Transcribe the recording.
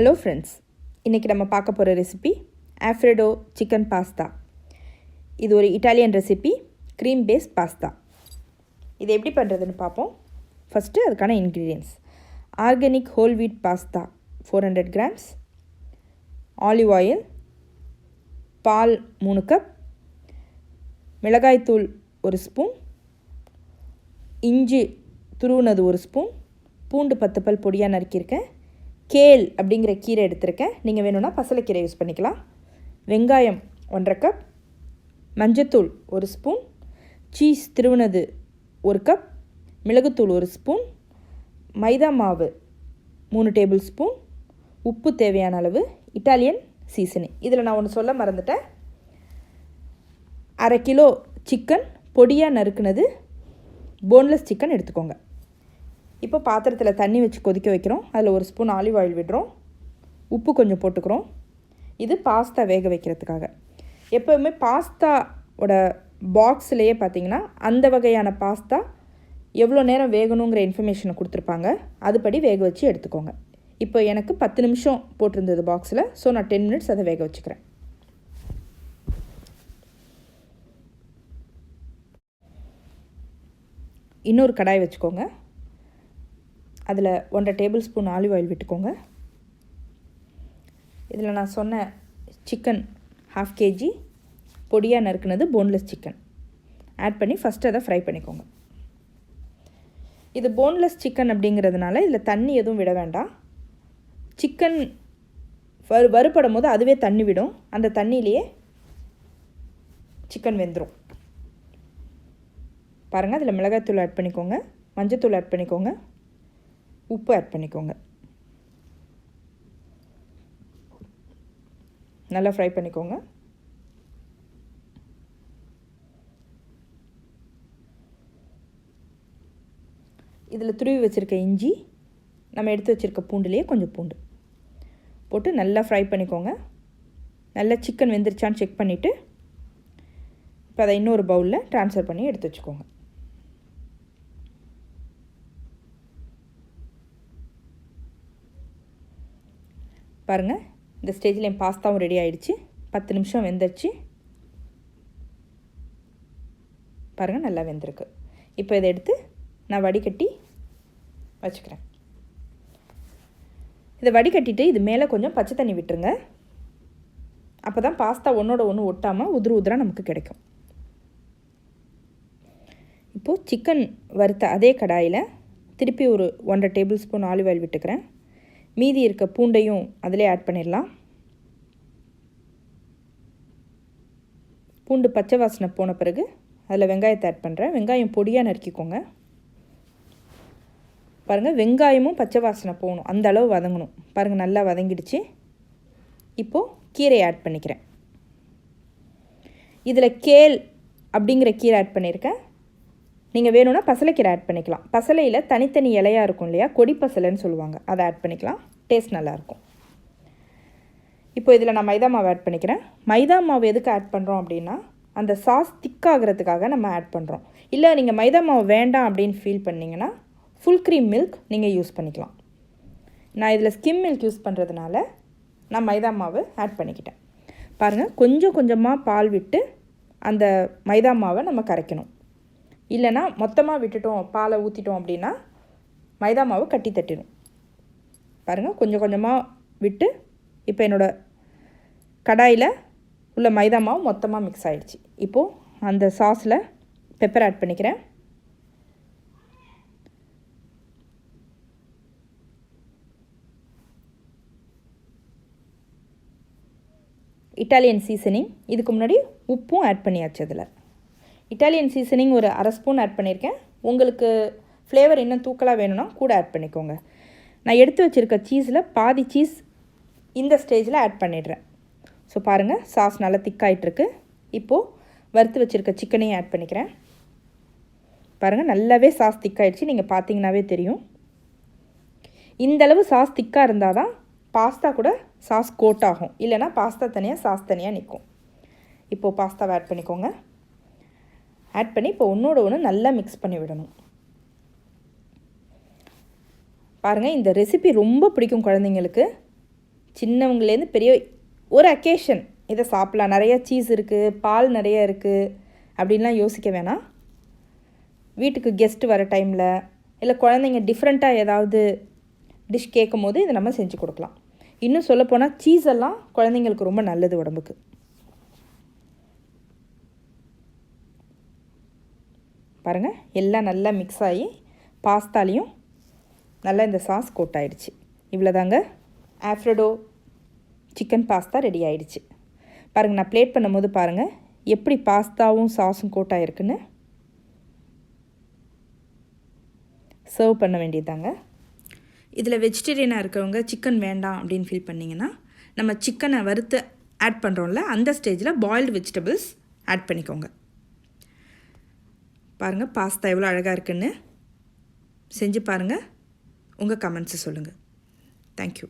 Hello friends, இன்றைக்கி நம்ம பார்க்க போகிற ரெசிபி ஆல்ஃப்ரெடோ சிக்கன் பாஸ்தா. இது ஒரு Italian recipe, cream base pasta. இது எப்படி பண்ணுறதுன்னு பார்ப்போம். ஃபஸ்ட்டு அதுக்கான ingredients: organic whole wheat pasta 400 grams, olive oil, பால் 3 கப், மிளகாய்த்தூள் 1 ஸ்பூன், இஞ்சி துருவுனது 1 ஸ்பூன், பூண்டு 10 பல் பொடியாக நறுக்கியிருக்கேன், கேல் அப்படிங்கிற கீரை எடுத்திருக்கேன், நீங்கள் வேணும்னா பசலைக்கீரை யூஸ் பண்ணிக்கலாம், வெங்காயம் 1/2 கப், மஞ்சத்தூள் 1 ஸ்பூன், சீஸ் திருவுனது 1 கப், மிளகுத்தூள் 1 ஸ்பூன், மைதா மாவு 3 டேபிள் ஸ்பூன், உப்பு தேவையான அளவு, இட்டாலியன் சீசனிங். இதில் நான் ஒன்று சொல்ல மறந்துட்டேன். 1/2 கிலோ சிக்கன் பொடியாக நறுக்குனது, போன்லெஸ் சிக்கன் எடுத்துக்கோங்க. இப்போ பாத்திரத்தில் தண்ணி வச்சு கொதிக்க வைக்கிறோம். அதில் 1 ஸ்பூன் ஆலிவ் ஆயில் விடுறோம், உப்பு கொஞ்சம் போட்டுக்கிறோம். இது பாஸ்தா வேக வைக்கிறதுக்காக. எப்போவுமே பாஸ்தாவோட பாக்ஸ்லேயே பார்த்தீங்கன்னா அந்த வகையான பாஸ்தா எவ்வளோ நேரம் வேகணுங்கிற இன்ஃபர்மேஷனை கொடுத்துருப்பாங்க. அதுபடி வேக வச்சு எடுத்துக்கோங்க. இப்போ எனக்கு 10 நிமிஷம் போட்டிருந்தது பாக்ஸில், ஸோ நான் 10 மினிட்ஸ் அதை வேக வச்சுக்கிறேன். இன்னொரு கடாய் வச்சுக்கோங்க. அதில் 1/2 டேபிள் ஸ்பூன் ஆலிவ் ஆயில் விட்டுக்கோங்க. இதில் நான் சொன்ன சிக்கன் 1/2 kg பொடியாக நறுக்குனது போன்லெஸ் சிக்கன் ஆட் பண்ணி ஃபஸ்ட்டு அதை ஃப்ரை பண்ணிக்கோங்க. இது போன்லெஸ் சிக்கன் அப்படிங்கிறதுனால இதில் தண்ணி எதுவும் விட வேண்டாம். சிக்கன் வறுபடும் போது அதுவே தண்ணி விடும். அந்த தண்ணியிலேயே சிக்கன் வெந்துடும். பாருங்கள், அதில் மிளகாய்த்தூள் ஆட் பண்ணிக்கோங்க, மஞ்சத்தூள் ஆட் பண்ணிக்கோங்க, உப்பு ஆட் பண்ணிக்கோங்க. நல்லா ஃப்ரை பண்ணிக்கோங்க. இதில் துருவி வச்சுருக்க இஞ்சி, நம்ம எடுத்து வச்சுருக்க பூண்டுலேயே கொஞ்சம் பூண்டு போட்டு நல்லா ஃப்ரை பண்ணிக்கோங்க. நல்லா சிக்கன் வெந்துருச்சான்னு செக் பண்ணிவிட்டு இப்போ அதை இன்னொரு பவுலில் ட்ரான்ஸ்ஃபர் பண்ணி எடுத்து வச்சுக்கோங்க. பாருங்கள், இந்த ஸ்டேஜில் என் பாஸ்தாவும் ரெடி ஆகிடுச்சு. 10 நிமிஷம் வெந்துருச்சு. பாருங்கள், நல்லா வெந்திருக்கு. இப்போ இதை எடுத்து நான் வடிகட்டி வச்சுக்கிறேன். இதை வடிகட்டிட்டு இது மேலே கொஞ்சம் பச்சை தண்ணி விட்டுருங்க. அப்போ தான் பாஸ்தா ஒன்றோட ஒன்று ஒட்டாமல் உதிராக நமக்கு கிடைக்கும். இப்போது சிக்கன் வறுத்த அதே கடாயில் திருப்பி ஒரு 1/2 டேபிள் ஸ்பூன் ஆலிவ் ஆயில் விட்டுக்கிறேன். மீதி இருக்க பூண்டையும் அதிலே ஆட் பண்ணிடலாம். பூண்டு பச்சை வாசனை போன பிறகு அதில் வெங்காயத்தை ஆட் பண்ணுறேன். வெங்காயம் பொடியாக நறுக்கிக்கோங்க. பாருங்கள், வெங்காயமும் பச்சை வாசனை போகணும், அந்த அளவு வதங்கணும். பாருங்கள், நல்லா வதங்கிடுச்சு. இப்போது கீரையை ஆட் பண்ணிக்கிறேன். இதில் கேல் அப்படிங்கிற கீரை ஆட் பண்ணியிருக்கேன். நீங்கள் வேணும்னா பசலைக்கீரை ஆட் பண்ணிக்கலாம். பசலையில் தனித்தனி இலையாக இருக்கும் இல்லையா, கொடி பசலைன்னு சொல்லுவாங்க, அதை ஆட் பண்ணிக்கலாம். டேஸ்ட் நல்லாயிருக்கும். இப்போ இதில் நான் மைதா மாவு ஆட் பண்ணிக்கிறேன். மைதா மாவு எதுக்கு ஆட் பண்ணுறோம் அப்படின்னா, அந்த சாஸ் திக்காகிறதுக்காக நம்ம ஆட் பண்ணுறோம். இல்லை நீங்கள் மைதா மாவு வேண்டாம் அப்படின்னு ஃபீல் பண்ணிங்கன்னா ஃபுல் க்ரீம் மில்க் நீங்கள் யூஸ் பண்ணிக்கலாம். நான் இதில் ஸ்கிம் மில்க் யூஸ் பண்ணுறதுனால நான் மைதா மாவு ஆட் பண்ணிக்கிட்டேன். பாருங்கள், கொஞ்சம் கொஞ்சமாக பால் விட்டு அந்த மைதா மாவை நம்ம கரைக்கணும். இல்லைனா மொத்தமாக விட்டுட்டோம், பாலை ஊற்றிட்டோம் அப்படின்னா மைதா மாவு கட்டி தட்டிடும். பாருங்கள், கொஞ்சம் கொஞ்சமாக விட்டு இப்போ என்னோடய கடாயில் உள்ள மைதா மாவு மொத்தமாக மிக்ஸ் ஆகிடுச்சு. இப்போது அந்த சாஸில் பெப்பர் ஆட் பண்ணிக்கிறேன். இட்டாலியன் சீசனிங், இதுக்கு முன்னாடி உப்பும் ஆட் பண்ணியாச்சு. அதில் இட்டாலியன் சீசனிங் ஒரு 1/2 ஸ்பூன் ஆட் பண்ணியிருக்கேன். உங்களுக்கு ஃப்ளேவர் இன்னும் தூக்கலாக வேணும்னா கூட ஆட் பண்ணிக்கோங்க. நான் எடுத்து வச்சுருக்க சீஸில் பாதி சீஸ் இந்த ஸ்டேஜில் ஆட் பண்ணிடுறேன். ஸோ பாருங்கள், சாஸ் நல்லா திக்காயிட்ருக்கு. இப்போது வறுத்து வச்சுருக்க சிக்கனையும் ஆட் பண்ணிக்கிறேன். பாருங்கள், நல்லாவே சாஸ் திக்காயிடுச்சு. நீங்கள் பார்த்தீங்கன்னாவே தெரியும். இந்தளவு சாஸ் திக்காக இருந்தால் தான் பாஸ்தா கூட சாஸ் கோட் ஆகும். இல்லைனா பாஸ்தா தனியாக சாஸ் தனியாக நிற்கும். இப்போது பாஸ்தாவை ஆட் பண்ணிக்கோங்க. ஆட் பண்ணி இப்போ ஒன்றோட ஒன்று நல்லா மிக்ஸ் பண்ணி விடணும். பாருங்கள், இந்த ரெசிபி ரொம்ப பிடிக்கும் குழந்தைங்களுக்கு. சின்னவங்கலேருந்து பெரிய ஒரு அக்கேஷன் இதை சாப்பிட்லாம். நிறையா சீஸ் இருக்குது, பால் நிறைய இருக்குது அப்படின்லாம் யோசிக்க வேணாம். வீட்டுக்கு கெஸ்ட்டு வர டைமில் இல்லை குழந்தைங்க டிஃப்ரெண்ட்டாக ஏதாவது டிஷ் கேட்கும் போது இதை நம்ம செஞ்சு கொடுக்கலாம். இன்னும் சொல்லப்போனால் சீஸ் எல்லாம் குழந்தைங்களுக்கு ரொம்ப நல்லது உடம்புக்கு. பாருங்கள், எல்லாம் நல்லா மிக்ஸ் ஆகி பாஸ்தாலையும் நல்லா இந்த சாஸ் கோட் ஆகிடுச்சு. இவ்வளோதாங்க, ஆல்ஃப்ரெடோ சிக்கன் பாஸ்தா ரெடி ஆகிடுச்சு. பாருங்கள், நான் ப்ளேட் பண்ணும்போது பாருங்கள் எப்படி பாஸ்தாவும் சாஸும் கோட் ஆகிருக்குன்னு. சர்வ் பண்ண வேண்டியதாங்க. இதில் வெஜிடேரியனாக இருக்கிறவங்க சிக்கன் வேண்டாம் அப்படின்னு ஃபீல் பண்ணிங்கன்னா நம்ம சிக்கனை வறுத்து ஆட் பண்ணுறோம்ல, அந்த ஸ்டேஜில் பாயில்டு வெஜிடபிள்ஸ் ஆட் பண்ணிக்கோங்க. பாருங்கள் பாஸ்தா எவ்வளோ அழகாக இருக்குன்னு. செஞ்சு பாருங்கள், உங்கள் கமெண்ட்ஸை சொல்லுங்கள். தேங்க்யூ.